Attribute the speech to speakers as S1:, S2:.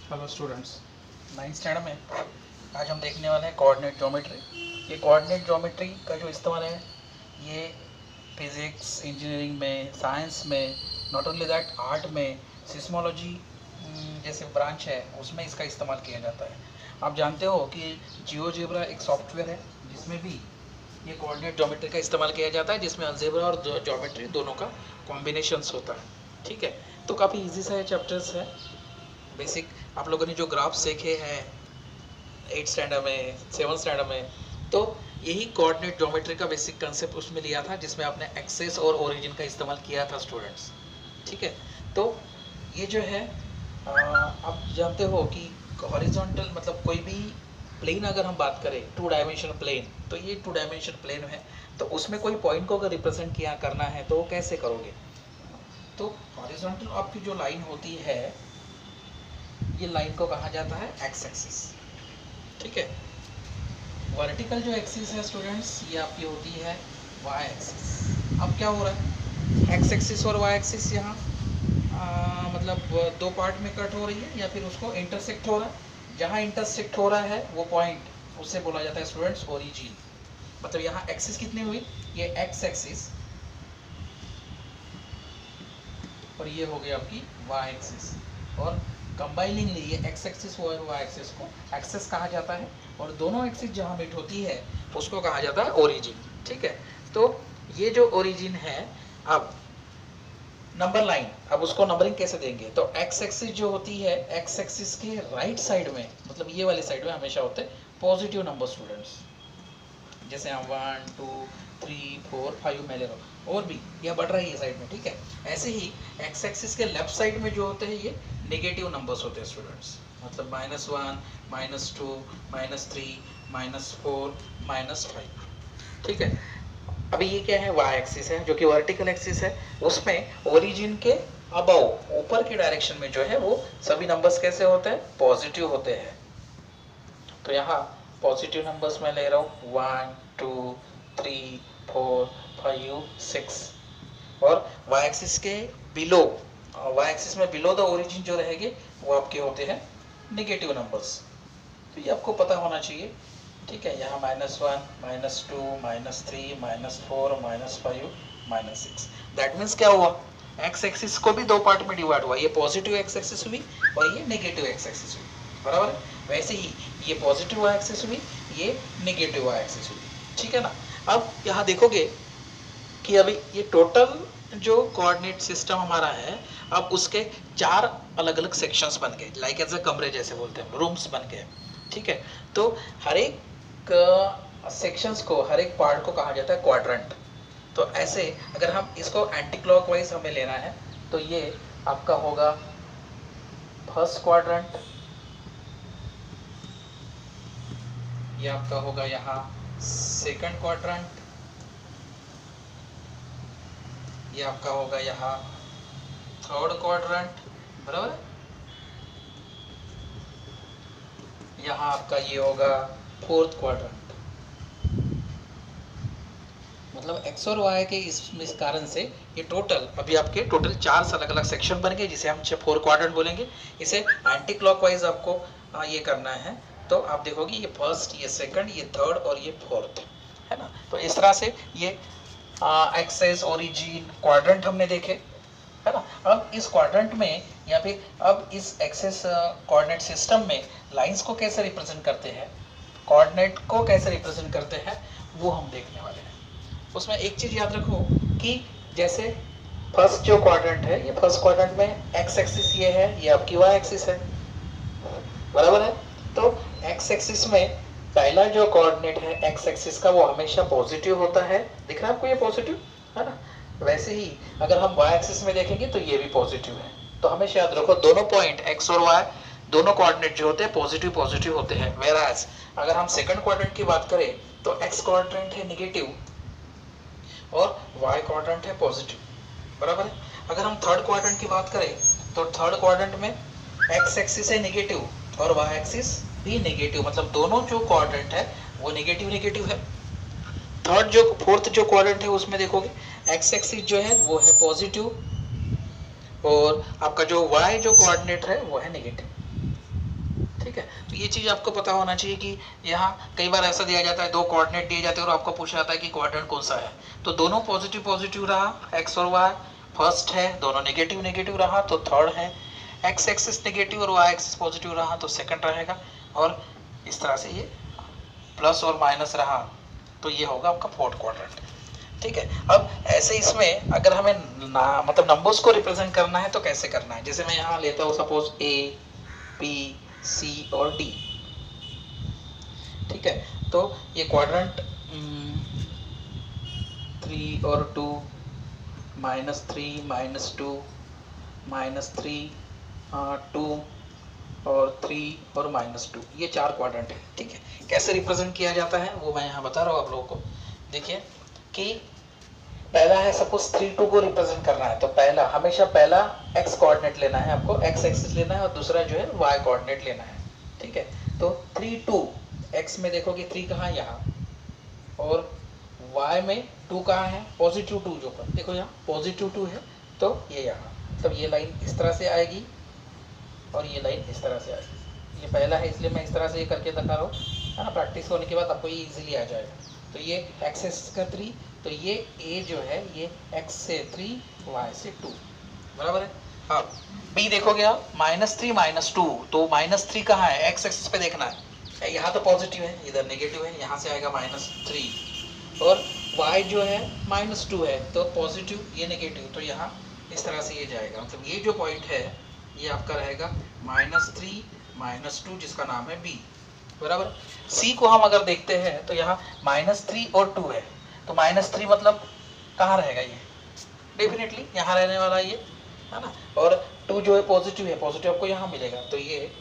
S1: Hello students, 9th standard में आज हम देखने वाले हैं कोऑर्डिनेट ज्योमेट्री। ये कोऑर्डिनेट ज्योमेट्री का जो इस्तेमाल है ये फिज़िक्स, इंजीनियरिंग में, साइंस में, नॉट ओनली दैट आर्ट में, सिस्मोलॉजी जैसे ब्रांच है उसमें इसका इस्तेमाल किया जाता है। आप जानते हो कि जियोजेब्रा एक सॉफ्टवेयर है जिसमें भी ये कोऑर्डिनेट ज्योमेट्री का इस्तेमाल किया जाता है, जिसमें अलजेब्रा और ज्योमेट्री दोनों का कॉम्बिनेशंस होता है। ठीक है, तो काफ़ी इजी सा चैप्टर्स है। बेसिक आप लोगों ने जो ग्राफ्स देखे हैं 8th स्टैंडर्ड में, 7th स्टैंडर्ड में, तो यही कोऑर्डिनेट ज्योमेट्री का बेसिक कंसेप्ट उसमें लिया था, जिसमें आपने एक्सेस और ओरिजिन का इस्तेमाल किया था स्टूडेंट्स। ठीक है, तो ये जो है आप जानते हो कि हॉरिजॉन्टल मतलब कोई भी प्लेन अगर हम बात करें 2 डायमेंशनल प्लेन, तो ये 2 डायमेंशनल प्लेन है, तो उसमें कोई पॉइंट को अगर रिप्रेजेंट किया करना है तो कैसे करोगे? तो हॉरिजॉन्टल आपकी जो लाइन होती है ये लाइन को कहा जाता है एक्स एक्सिस। ठीक है, वर्टिकल जो एक्सिस है स्टूडेंट्स ये आपकी होती है वाई एक्सिस। अब क्या हो रहा है, एक्स एक्सिस और वाई एक्सिस यहाँ मतलब 2 पार्ट में कट हो रही है या फिर उसको इंटरसेक्ट हो रहा है। जहाँ इंटरसेक्ट हो रहा है वो पॉइंट उससे बोला जाता है स्टूडेंट्स ओरिजिन। मतलब यहाँ एक्सिस कितनी हुई, ये एक्स एक्सिस और ये हो गई आपकी वाई एक्सिस, और कंबाइनिंगली ये एक्स एक्सिस और वाई एक्सिस को एक्सेस कहा जाता है, और दोनों एक्सिस जहाँ मीट होती है उसको कहा जाता है ओरिजिन। ठीक है, तो ये जो ओरिजिन है, अब नंबर लाइन, अब उसको नंबरिंग कैसे देंगे? तो एक्स एक्सिस जो होती है, एक्स एक्सिस के राइट साइड में, मतलब ये वाली साइड में हमेशा होते हैं पॉजिटिव नंबर स्टूडेंट्स। जैसे हम 1 2 3 4 5 में ले रहा हूँ, और भी यह बढ़ रहा है ये साइड में। ठीक है, ऐसे ही एक्स एक्सिस के लेफ्ट साइड में जो होते हैं ये नेगेटिव नंबर्स होते हैं स्टूडेंट्स, मतलब -1 -2 -3 -4 -5। ठीक है, अभी ये क्या है, वाई एक्सिस है जो कि वर्टिकल एक्सिस है। उसमें ओरिजिन के अबव ऊपर के डायरेक्शन में जो है वो सभी नंबर्स कैसे होते हैं, पॉजिटिव होते हैं। तो यहाँ पॉजिटिव नंबर्स में ले रहा हूँ 1 2 3 4 5 6, और वाई एक्सिस के बिलो, वाई एक्सिस में बिलो द ओरिजिन जो रहेंगे वो आपके होते हैं नेगेटिव नंबर्स। तो ये आपको पता होना चाहिए। ठीक है, यहाँ -1 -2 -3 -4 -5 -6, दैट मीन्स क्या हुआ, एक्स एक्सिस को भी 2 पार्ट में डिवाइड हुआ, ये पॉजिटिव एक्स एक्सिस हुई और ये नेगेटिव एक्स एक्सिस हुई, बराबर है। वैसे ही ये पॉजिटिव वाई एक्सिस हुई, ये नेगेटिव वाई एक्सिस हुई। ठीक है ना, अब यहाँ देखोगे कि अभी ये टोटल जो कोऑर्डिनेट सिस्टम हमारा है, अब उसके 4 अलग अलग सेक्शंस बन गए, लाइक एज अ कमरे जैसे बोलते हैं, रूम्स बन गए। ठीक है, तो हर एक सेक्शंस को, हर एक पार्ट को कहा जाता है क्वाड्रेंट। तो ऐसे अगर हम इसको एंटी क्लॉकवाइज हमें लेना है तो ये आपका होगा फर्स्ट क्वाड्रेंट, ये आपका होगा यहाँ सेकंड क्वाड्रेंट, ये आपका होगा यहाँ थर्ड क्वाड्रेंट, बराबर है। यहाँ आपका ये होगा फोर्थ क्वाड्रेंट। मतलब एक्स और वाई के इस कारण से ये टोटल अभी आपके टोटल 4 अलग अलग सेक्शन बन गए, जिसे हम 4 क्वाड्रेंट बोलेंगे। इसे एंटी क्लॉकवाइज आपको ये करना है, तो आप देखोगे ये फर्स्ट, ये सेकंड, ये थर्ड और ये फोर्थ, है ना। तो इस तरह से ये एक्सेस, ओरिजिन, क्वाड्रेंट हमने देखे, है ना। अब इस क्वाड्रेंट में या फिर अब इस एक्सेस कोऑर्डिनेट सिस्टम में लाइंस को कैसे रिप्रेजेंट करते हैं, कोऑर्डिनेट को कैसे रिप्रेजेंट करते हैं, वो हम देखने वाले हैं। उसमें एक चीज याद रखो कि जैसे फर्स्ट जो क्वाड्रेंट है, ये फर्स्ट क्वाड्रेंट में एक्स एक्सिस ये है, ये आपकी वाई एक्सिस है, बराबर है। तो एक्स एक्सिस में पहला जो कोऑर्डिनेट है एक्स एक्सिस का वो हमेशा पॉजिटिव होता है, दिख रहा है आपको ये पॉजिटिव, है ना। वैसे ही अगर हम वाई एक्सिस में देखेंगे तो ये भी पॉजिटिव है। तो हमेशा याद रखो दोनों पॉइंट एक्स और वाई, दोनों कोऑर्डिनेट जो होते हैं पॉजिटिव पॉजिटिव होते हैं। वेराज अगर हम सेकंड क्वाड्रेंट की बात करें तो एक्स क्वाड्रेंट है नेगेटिव और वाई क्वाड्रेंट है पॉजिटिव, बराबर है। अगर हम थर्ड क्वाड्रेंट की बात करें तो थर्ड क्वाड्रेंट में एक्स एक्सिस है नेगेटिव और वाई एक्सिस भी नेगेटिव, मतलब दोनों जो क्वाड्रेंट है वो नेगेटिव नेगेटिव है। थर्ड जो फोर्थ जो क्वाड्रेंट है उसमें देखोगे एक्स एक्सिस जो है वो है पॉजिटिव और आपका जो वाई जो कोऑर्डिनेट है वो है नेगेटिव। ठीक है, तो ये चीज आपको पता होना चाहिए कि यहाँ कई बार ऐसा दिया जाता है, दो कोऑर्डिनेट दिए जाते हैं और आपको पूछा जाता है कि क्वाड्रेंट कौन सा है, तो दोनों पॉजिटिव पॉजिटिव रहा एक्स और वाई, फर्स्ट है, दोनों नेगेटिव नेगेटिव रहा तो थर्ड है, एक्स एक्सिस नेगेटिव और वाई एक्सिस पॉजिटिव रहा तो सेकंड रहेगा, और इस तरह से ये प्लस और माइनस रहा तो ये होगा आपका फोर्थ क्वाड्रेंट। ठीक है, अब ऐसे इसमें अगर हमें मतलब नंबर्स को रिप्रेजेंट करना है तो कैसे करना है, जैसे मैं यहाँ लेता हूँ सपोज ए, बी, सी और डी। ठीक है, तो ये क्वाड्रेंट 3 और 2, -3 -2 -3 2 और 3 और -2, ये 4 क्वाड्रेंट है। ठीक है, कैसे रिप्रेजेंट किया जाता है वो मैं यहाँ बता रहा हूँ आप लोगों को। देखिए कि पहला है सपोज 3 2 को रिप्रेजेंट करना है तो हमेशा पहला x कोऑर्डिनेट लेना है, आपको x एक्सिस लेना है और दूसरा जो है y कोऑर्डिनेट लेना है। ठीक है, तो 3 2 x में देखोगे 3 कहाँ, यहाँ, और y में 2 कहाँ है, पॉजिटिव 2 जो पर देखो यहाँ पॉजिटिव 2 है तो ये यहाँ, मतलब ये लाइन इस तरह से आएगी और ये लाइन इस तरह से आएगी। ये पहला है इसलिए मैं इस तरह से ये करके दिखा रहा हूँ, है ना, प्रैक्टिस होने के बाद आपको ये इजीली आ जाएगा। तो ये x का 3, तो ये a जो है ये x से 3 y से 2, बराबर है। अब b देखोगे आप -3 -2, तो -3 कहाँ है, x एक्सिस पे देखना है, यहाँ तो पॉजिटिव है इधर नेगेटिव है, यहाँ से आएगा -3, और y जो है -2 है तो पॉजिटिव ये नेगेटिव, तो यहाँ इस तरह से ये जाएगा, मतलब ये जो पॉइंट है ये आपका रहेगा -3 -2 जिसका नाम है b, बराबर। C को हम अगर देखते हैं तो यहाँ -3 और 2 है, तो -3 मतलब कहाँ रहेगा, ये डेफिनेटली यहाँ रहने वाला ये, है ना, और 2 जो है पॉजिटिव आपको यहाँ मिलेगा, तो ये